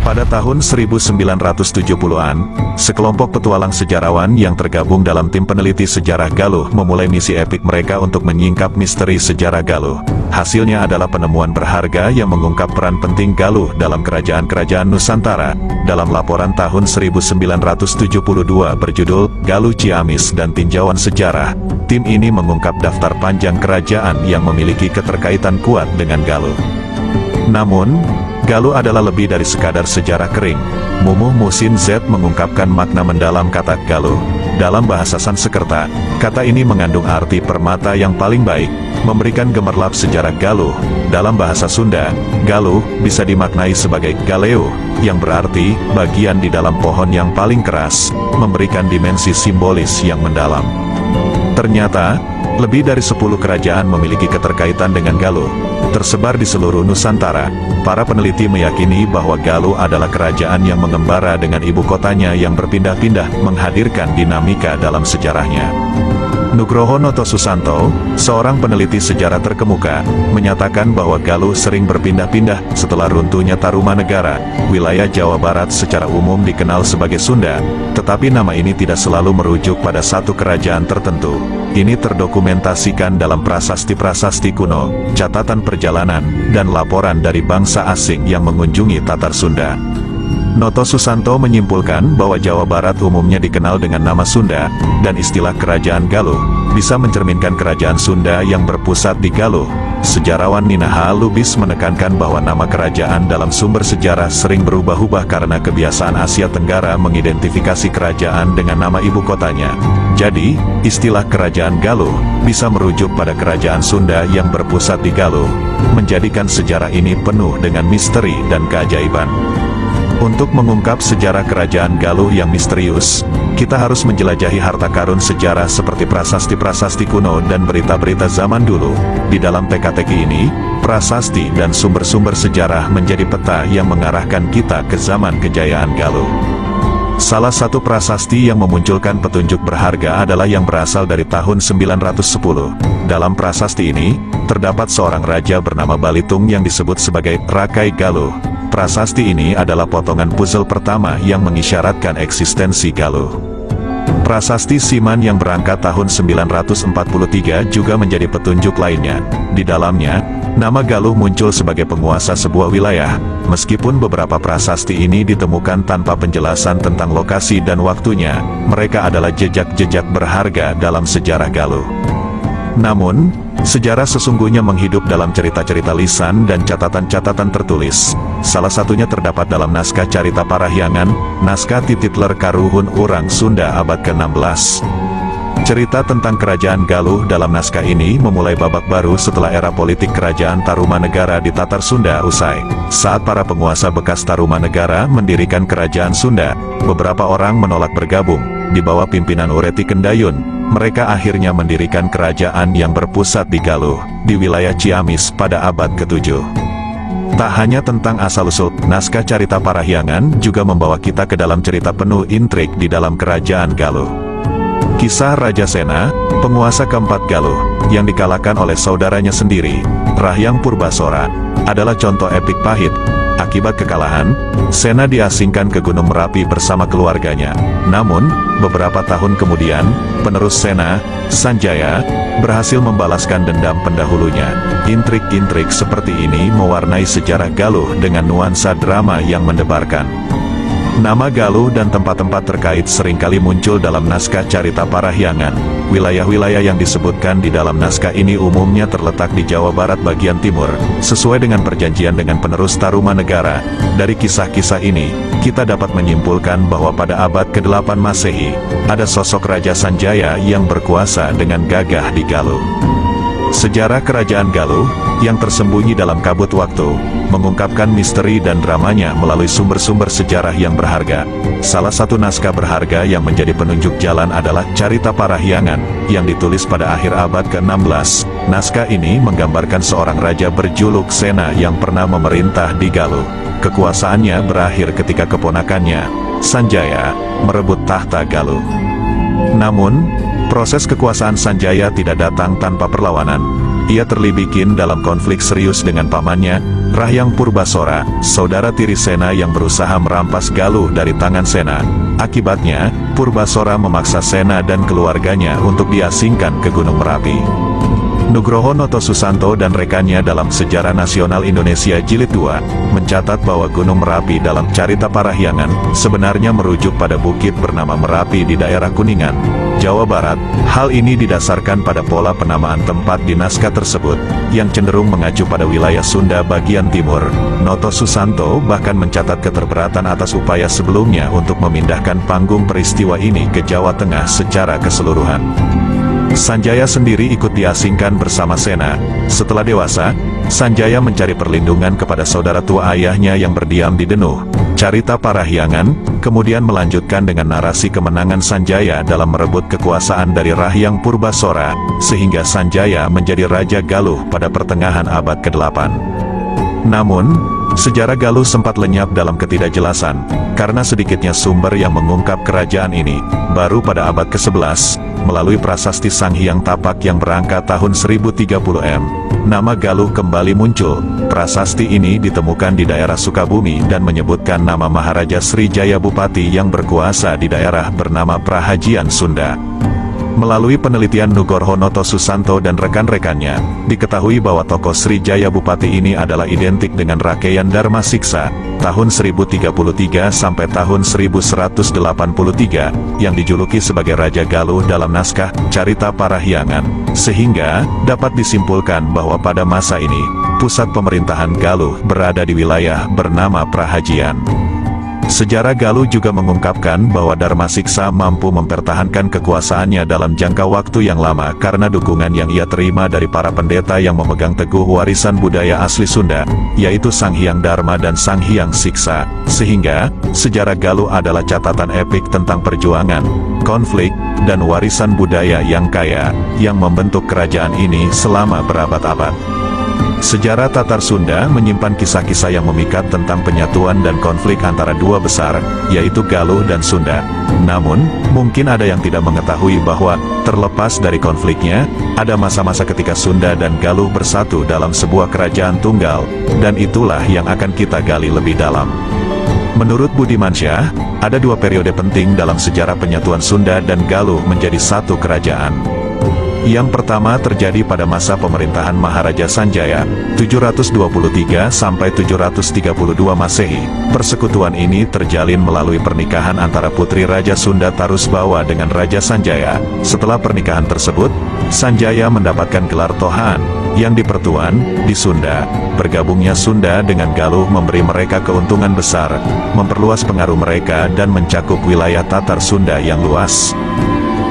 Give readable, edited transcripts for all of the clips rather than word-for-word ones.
Pada tahun 1970-an, sekelompok petualang sejarawan yang tergabung dalam tim peneliti sejarah Galuh memulai misi epik mereka untuk menyingkap misteri sejarah Galuh. Hasilnya adalah penemuan berharga yang mengungkap peran penting Galuh dalam kerajaan-kerajaan Nusantara. Dalam laporan tahun 1972 berjudul Galuh Ciamis dan Tinjauan Sejarah, tim ini mengungkap daftar panjang kerajaan yang memiliki keterkaitan kuat dengan Galuh. Namun, Galuh adalah lebih dari sekadar sejarah kering. Mumuh Muhsin Z mengungkapkan makna mendalam kata Galuh. Dalam bahasa Sanskerta, kata ini mengandung arti permata yang paling baik, memberikan gemerlap sejarah Galuh. Dalam bahasa Sunda, Galuh bisa dimaknai sebagai galeo, yang berarti bagian di dalam pohon yang paling keras, memberikan dimensi simbolis yang mendalam. Ternyata, lebih dari 10 kerajaan memiliki keterkaitan dengan Galuh, tersebar di seluruh Nusantara. Para peneliti meyakini bahwa Galuh adalah kerajaan yang mengembara dengan ibu kotanya yang berpindah-pindah, menghadirkan dinamika dalam sejarahnya. Nugroho Noto Susanto, seorang peneliti sejarah terkemuka, menyatakan bahwa Galuh sering berpindah-pindah setelah runtuhnya Tarumanegara. Wilayah Jawa Barat secara umum dikenal sebagai Sunda, tetapi nama ini tidak selalu merujuk pada satu kerajaan tertentu. Ini terdokumentasikan dalam prasasti-prasasti kuno, catatan perjalanan, dan laporan dari bangsa asing yang mengunjungi Tatar Sunda. Noto Susanto menyimpulkan bahwa Jawa Barat umumnya dikenal dengan nama Sunda, dan istilah Kerajaan Galuh bisa mencerminkan kerajaan Sunda yang berpusat di Galuh. Sejarawan Ninaha Lubis menekankan bahwa nama kerajaan dalam sumber sejarah sering berubah-ubah karena kebiasaan Asia Tenggara mengidentifikasi kerajaan dengan nama ibu kotanya. Jadi, istilah Kerajaan Galuh bisa merujuk pada kerajaan Sunda yang berpusat di Galuh, menjadikan sejarah ini penuh dengan misteri dan keajaiban. Untuk mengungkap sejarah kerajaan Galuh yang misterius, kita harus menjelajahi harta karun sejarah seperti prasasti-prasasti kuno dan berita-berita zaman dulu. Di dalam teka-teki ini, prasasti dan sumber-sumber sejarah menjadi peta yang mengarahkan kita ke zaman kejayaan Galuh. Salah satu prasasti yang memunculkan petunjuk berharga adalah yang berasal dari tahun 910. Dalam prasasti ini, terdapat seorang raja bernama Balitung yang disebut sebagai Rakai Galuh. Prasasti ini adalah potongan puzzle pertama yang mengisyaratkan eksistensi Galuh. Prasasti Siman yang berangkat tahun 943 juga menjadi petunjuk lainnya. Di dalamnya, nama Galuh muncul sebagai penguasa sebuah wilayah, meskipun beberapa prasasti ini ditemukan tanpa penjelasan tentang lokasi dan waktunya. Mereka adalah jejak-jejak berharga dalam sejarah Galuh. Namun, sejarah sesungguhnya menghidup dalam cerita-cerita lisan dan catatan-catatan tertulis. Salah satunya terdapat dalam naskah Carita Parahyangan, naskah Tititler Karuhun Urang Sunda abad ke-16. Cerita tentang kerajaan Galuh dalam naskah ini memulai babak baru setelah era politik kerajaan Tarumanegara di Tatar Sunda usai. Saat para penguasa bekas Tarumanegara mendirikan kerajaan Sunda, beberapa orang menolak bergabung. Di bawah pimpinan Ureti Kendayun, mereka akhirnya mendirikan kerajaan yang berpusat di Galuh, di wilayah Ciamis pada abad ke-7. Tak hanya tentang asal-usul, naskah Carita Parahyangan juga membawa kita ke dalam cerita penuh intrik di dalam kerajaan Galuh. Kisah Raja Sena, penguasa keempat Galuh, yang dikalahkan oleh saudaranya sendiri, Rahyang Purbasora, adalah contoh epik pahit. Akibat kekalahan, Sena diasingkan ke Gunung Merapi bersama keluarganya. Namun, beberapa tahun kemudian, penerus Sena, Sanjaya, berhasil membalaskan dendam pendahulunya. Intrik-intrik seperti ini mewarnai sejarah Galuh dengan nuansa drama yang mendebarkan. Nama Galuh dan tempat-tempat terkait seringkali muncul dalam naskah Carita Parahyangan. Wilayah-wilayah yang disebutkan di dalam naskah ini umumnya terletak di Jawa Barat bagian timur, sesuai dengan perjanjian dengan penerus Tarumanegara. Dari kisah-kisah ini, kita dapat menyimpulkan bahwa pada abad ke-8 Masehi, ada sosok Raja Sanjaya yang berkuasa dengan gagah di Galuh. Sejarah kerajaan Galuh, yang tersembunyi dalam kabut waktu, mengungkapkan misteri dan dramanya melalui sumber-sumber sejarah yang berharga. Salah satu naskah berharga yang menjadi penunjuk jalan adalah Carita Parahyangan, yang ditulis pada akhir abad ke-16. Naskah ini menggambarkan seorang raja berjuluk Sena yang pernah memerintah di Galuh. Kekuasaannya berakhir ketika keponakannya, Sanjaya, merebut tahta Galuh. Namun, proses kekuasaan Sanjaya tidak datang tanpa perlawanan. ia terlibikin dalam konflik serius dengan pamannya, Rahyang Purbasora, saudara tiri Sena yang berusaha merampas Galuh dari tangan Sena. Akibatnya, Purbasora memaksa Sena dan keluarganya untuk diasingkan ke Gunung Merapi. Nugroho Noto Susanto dan rekannya dalam Sejarah Nasional Indonesia Jilid 2, mencatat bahwa Gunung Merapi dalam Carita Parahyangan, sebenarnya merujuk pada bukit bernama Merapi di daerah Kuningan, Jawa Barat. Hal ini didasarkan pada pola penamaan tempat di naskah tersebut, yang cenderung mengacu pada wilayah Sunda bagian timur. Noto Susanto bahkan mencatat keterberatan atas upaya sebelumnya untuk memindahkan panggung peristiwa ini ke Jawa Tengah secara keseluruhan. Sanjaya sendiri ikut diasingkan bersama Sena. Setelah dewasa, Sanjaya mencari perlindungan kepada saudara tua ayahnya yang berdiam di Denuh. Carita Parahyangan kemudian melanjutkan dengan narasi kemenangan Sanjaya dalam merebut kekuasaan dari Rahyang Purbasora, sehingga Sanjaya menjadi Raja Galuh pada pertengahan abad ke-8. Namun, sejarah Galuh sempat lenyap dalam ketidakjelasan, karena sedikitnya sumber yang mengungkap kerajaan ini. Baru pada abad ke-11, melalui prasasti Sang Hyang Tapak yang berangka tahun 1030 m, nama Galuh kembali muncul. Prasasti ini ditemukan di daerah Sukabumi dan menyebutkan nama Maharaja Srijaya Bupati yang berkuasa di daerah bernama Prahajian Sunda. Melalui penelitian Nugroho Noto Susanto dan rekan-rekannya, diketahui bahwa tokoh Srijaya Bupati ini adalah identik dengan Rakeian Dharma Siksa, tahun 1033 sampai tahun 1183, yang dijuluki sebagai Raja Galuh dalam naskah Carita Parahyangan, sehingga dapat disimpulkan bahwa pada masa ini, pusat pemerintahan Galuh berada di wilayah bernama Prahajian. Sejarah Galuh juga mengungkapkan bahwa Dharma Siksa mampu mempertahankan kekuasaannya dalam jangka waktu yang lama karena dukungan yang ia terima dari para pendeta yang memegang teguh warisan budaya asli Sunda, yaitu Sang Hyang Dharma dan Sang Hyang Siksa. Sehingga, sejarah Galuh adalah catatan epik tentang perjuangan, konflik, dan warisan budaya yang kaya, yang membentuk kerajaan ini selama berabad-abad. Sejarah Tatar Sunda menyimpan kisah-kisah yang memikat tentang penyatuan dan konflik antara dua besar, yaitu Galuh dan Sunda. Namun, mungkin ada yang tidak mengetahui bahwa, terlepas dari konfliknya, ada masa-masa ketika Sunda dan Galuh bersatu dalam sebuah kerajaan tunggal, dan itulah yang akan kita gali lebih dalam. Menurut Budimansyah, ada dua periode penting dalam sejarah penyatuan Sunda dan Galuh menjadi satu kerajaan. Yang pertama terjadi pada masa pemerintahan Maharaja Sanjaya, 723 sampai 732 Masehi. Persekutuan ini terjalin melalui pernikahan antara putri Raja Sunda Tarusbawa dengan Raja Sanjaya. Setelah pernikahan tersebut, Sanjaya mendapatkan gelar Tohan, yang dipertuan di Sunda. Bergabungnya Sunda dengan Galuh memberi mereka keuntungan besar, memperluas pengaruh mereka dan mencakup wilayah Tatar Sunda yang luas.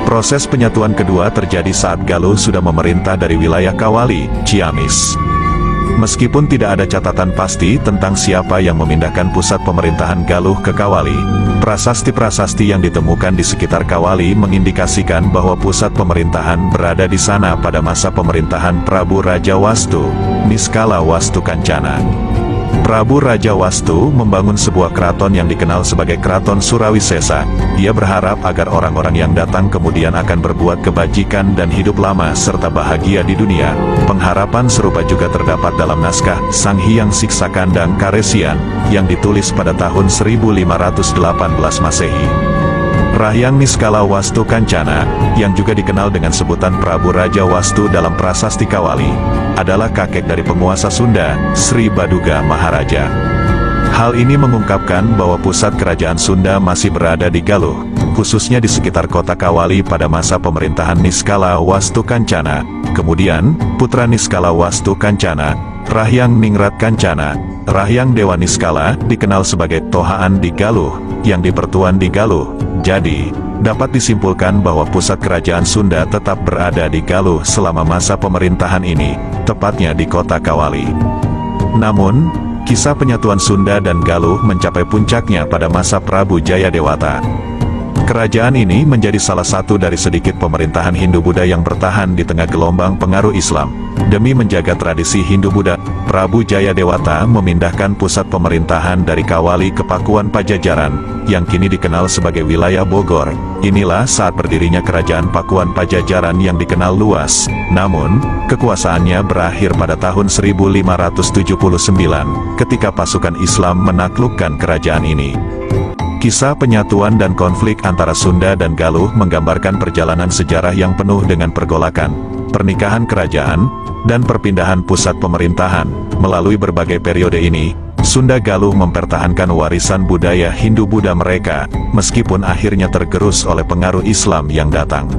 Proses penyatuan kedua terjadi saat Galuh sudah memerintah dari wilayah Kawali, Ciamis. Meskipun tidak ada catatan pasti tentang siapa yang memindahkan pusat pemerintahan Galuh ke Kawali, prasasti-prasasti yang ditemukan di sekitar Kawali mengindikasikan bahwa pusat pemerintahan berada di sana pada masa pemerintahan Prabu Raja Wastu, Niskala Wastu Kancana. Prabu Raja Wastu membangun sebuah keraton yang dikenal sebagai Keraton Surawisesa. Ia berharap agar orang-orang yang datang kemudian akan berbuat kebajikan dan hidup lama serta bahagia di dunia. Pengharapan serupa juga terdapat dalam naskah Sang Hyang Siksa Kandang Karesian, yang ditulis pada tahun 1518 Masehi. Rahyang Niskala Wastu Kancana, yang juga dikenal dengan sebutan Prabu Raja Wastu dalam prasasti Kawali, adalah kakek dari penguasa Sunda, Sri Baduga Maharaja. Hal ini mengungkapkan bahwa pusat kerajaan Sunda masih berada di Galuh, khususnya di sekitar kota Kawali pada masa pemerintahan Niskala Wastu Kancana. Kemudian, putra Niskala Wastu Kancana, Rahyang Ningrat Kancana, Rahyang Dewa Niskala, dikenal sebagai Tohaan di Galuh, yang dipertuan di Galuh. Jadi, dapat disimpulkan bahwa pusat kerajaan Sunda tetap berada di Galuh selama masa pemerintahan ini, tepatnya di kota Kawali. Namun, kisah penyatuan Sunda dan Galuh mencapai puncaknya pada masa Prabu Jayadewata. Kerajaan ini menjadi salah satu dari sedikit pemerintahan Hindu-Buddha yang bertahan di tengah gelombang pengaruh Islam. Demi menjaga tradisi Hindu-Buddha, Prabu Jayadewata memindahkan pusat pemerintahan dari Kawali ke Pakuan Pajajaran, yang kini dikenal sebagai wilayah Bogor. Inilah saat berdirinya Kerajaan Pakuan Pajajaran yang dikenal luas. Namun, kekuasaannya berakhir pada tahun 1579, ketika pasukan Islam menaklukkan kerajaan ini. Kisah penyatuan dan konflik antara Sunda dan Galuh menggambarkan perjalanan sejarah yang penuh dengan pergolakan, pernikahan kerajaan, dan perpindahan pusat pemerintahan. Melalui berbagai periode ini, Sunda Galuh mempertahankan warisan budaya Hindu-Buddha mereka, meskipun akhirnya tergerus oleh pengaruh Islam yang datang.